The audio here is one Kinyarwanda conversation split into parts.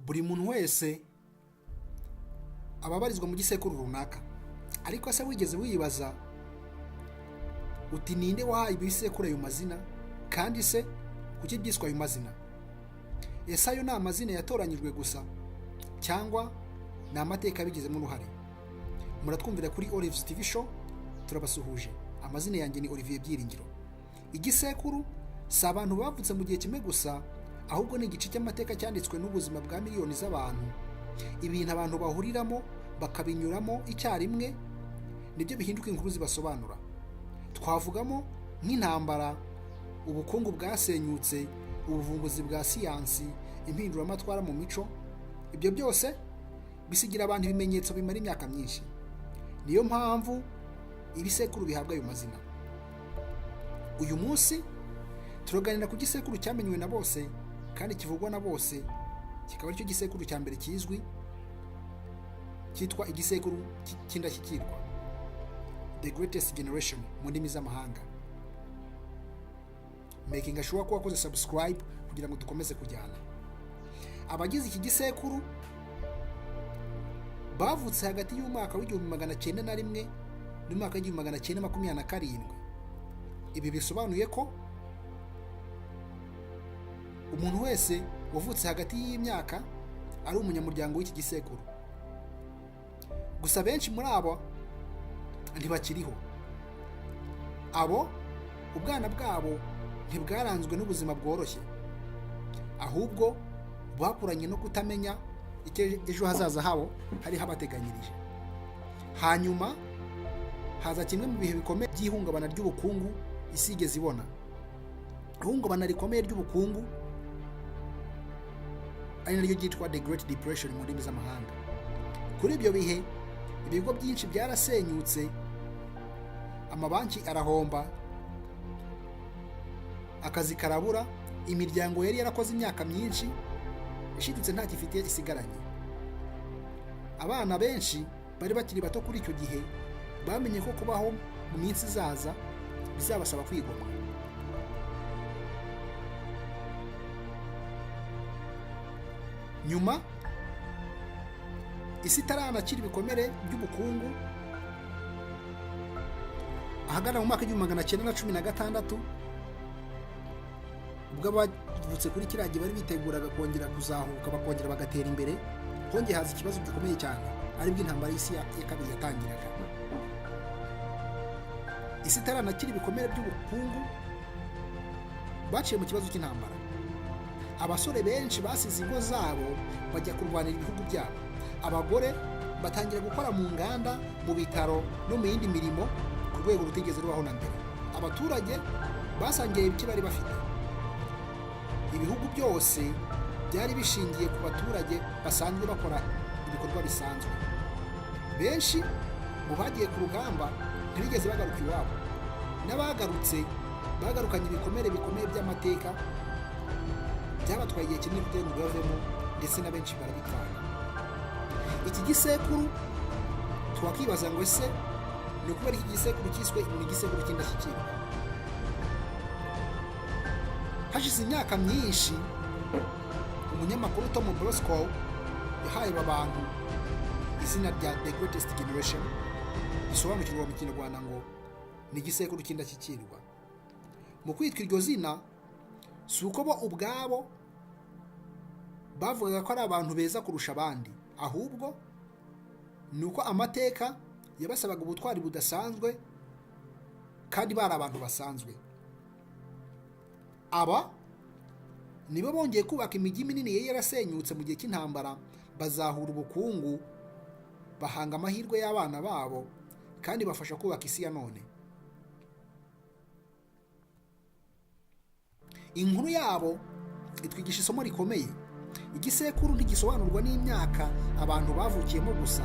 buri muntu wese aba abarizwa mu gisekuru runaka, ariko se wigeze wibaza uti ninde wahaye ibisekuru ayo mazina, kandi se kuki byiswe ayo mazina? Ese ayo ni amazina yatoranyijwe gusa cyangwa ni amateka abigizemo uruhare? Muratwumvira kuri Olives TV Show, turabasuhuje. Amazina yanjye ni Olivier Byiringiro. Igisekuru si abantu bavutse mu gihe kimwe gusa, ahubwo ni igice cy'amateka cyanditswe n'ubuzima bwa miliyoni z'abantu. Ibintu abantu bahuriramo bakabinyuramo icyarimwe nibyo bihinduka inkuru zibasobanura. Twavugamo nk'intambara, ubukungu bwasenyutse, ubuvumbuzi bwa siyansi, impinduramatwara mu mico. Ibyo byose bisigira abantu ibimenyetso bimara imyaka myinshi. Niyo mpamvu ibisekuru bihabwa ayo mazina. Uyu munsi turaganira ku gisekuru cyamenywe na bose kandi kivugwa na bose, kikaba aricyo gisekuru cya mbere kizwi, cyitwa igisekuru cy'indashyikirwa, the greatest generation mu ndimi z'amahanga. Making sure ko wakoze subscribe kugira ngo dukomeze kujyana. Abagize iki gisekuru bavutse hagati y'umwaka w'1901 n'umwaka w'1927. Ibi bisobanuye ko umuntu wese wavutse hagati y'imyaka ari umunyamuryango w'iki gisekuru. Gusa benshi muri abo ntibakiriho. Abo ubwana bwabo ntibwaranzwe n'ubuzima bworoshye, ahubwo bakuranye no kutamenya icyo ejo hazaza habo hari habateganyirije. Hanyuma haza kimwe mu bihe bikomeye by'ihungabana ry'ubukungu isi igeze ibona. Ihungabana rikomeye ry'ubukungu ari naryo ryitwa the Great Depression mu ndimi z'amahanga. Kuri ibyo bihe ibigo byinshi byarasenyutse, amabanki arahomba, akazi karabura, imiryango yari yarakoze imyaka myinshi ishidutse nta gifite isigaranye. Abana benshi bari bakiri bato kuri icyo gihe bamenye ko kubaho mu minsi izaza bizabasaba kwigomwa. Nyuma isi itaranakira ibikomere by'ubukungu, ahagana mu mwaka w'1916 ubwo abavutse kuri kiriya gihe bari biteguraga kongera kuzahuka bakongera bagatera imbere, hongeye haza ikibazo gikomeye cyane, aribwo intambara y'isi ya kabiri yatangiraga. Isi itaranakira ibikomere by'ubukungu baciye mu kibazo cy'intambara. Abasore benshi basize ingo zabo bajya kurwanira ibihugu byabo. Abagore batangira gukora mu nganda, mu bitaro no mu yindi mirimo ku rwego rutigeze rubaho na mbere. Abaturage basangiye ibiki bari bafite. Ibihugu byose byari bishingiye ku baturage basanzwe bakora ibikorwa bisanzwe. Benshi mu bagiye ku rugamba ntibigeze bagaruka iwabo. N'abagarutse bagarukanye ibikomere bikomeye by'amateka byabatwaye igihe kinini kugira ngo bavemo, ndetse na benshi barabitwara. Iki gisekuru twakibaza ngo ese ni ukubera iki gisekuru cyiswe igisekuru cy'indashyikirwa. Hashize imyaka myinshi umunyamakuru Tom Brosco yahaye abantu izina rya the greatest generation, bisobanukirwa mu Kinyarwanda ngo ni igisekuru cy'indashyikirwa. Mu kwitwa iryo zina si uko bo ubwabo bavugaga ko ari abantu beza kurusha abandi, ahubwo ni uko amateka yabasabaga ubutwari budasanzwe kandi bari abantu basanzwe. Aba nibo bongeye kubaka imijyi minini yari yarasenyutse mu gihe cy'intambara, bazahura ubukungu, bahanga amahirwe y'abana babo, kandi bafasha kubaka isi ya none. Inkuru yabo itwigisha isomo rikomeye. Igisekuru ntigisobanurwa n'imyaka abantu bavukiyemo gusa,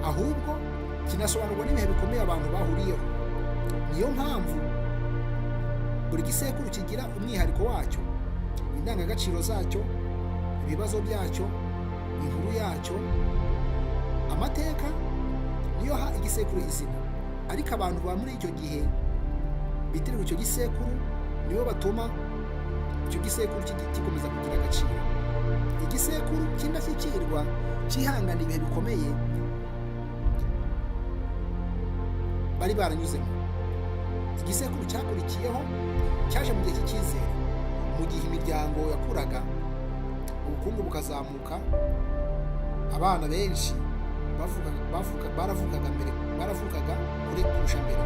ahubwo kinasobanurwa n'ibihe bikomeye abantu bahuriyeho. Niyo mpamvu buri gisekuru kigira umwihariko wacyo, indangagaciro zacyo, ibibazo byacyo, inkuru yacyo. Amateka niyo ha igisekuru izina, ariko abantu ba muri icyo gihe bitirirwa icyo gisekuru nibo batuma icyo gisekuru gikomeza kugira agaciro. Igisekuru igisekuru cy'indashyikirwa cyihangana ibihe bikomeye bari baranyuzemo. Igisekuru cyakurikiyeho cyaje mu gihe cy'icyizere, mu gihe imiryango yakuraga, ubukungu bukazamuka, abana benshi baravugaga kuri kurusha mbere.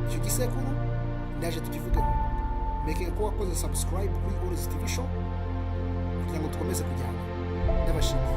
Icyo gisekuru ndaje tukivugeho. Mekeye ko wakoze subscribe kuri Holes TV Show kugira ngo dukomeze kujyana. Ndabashimiye.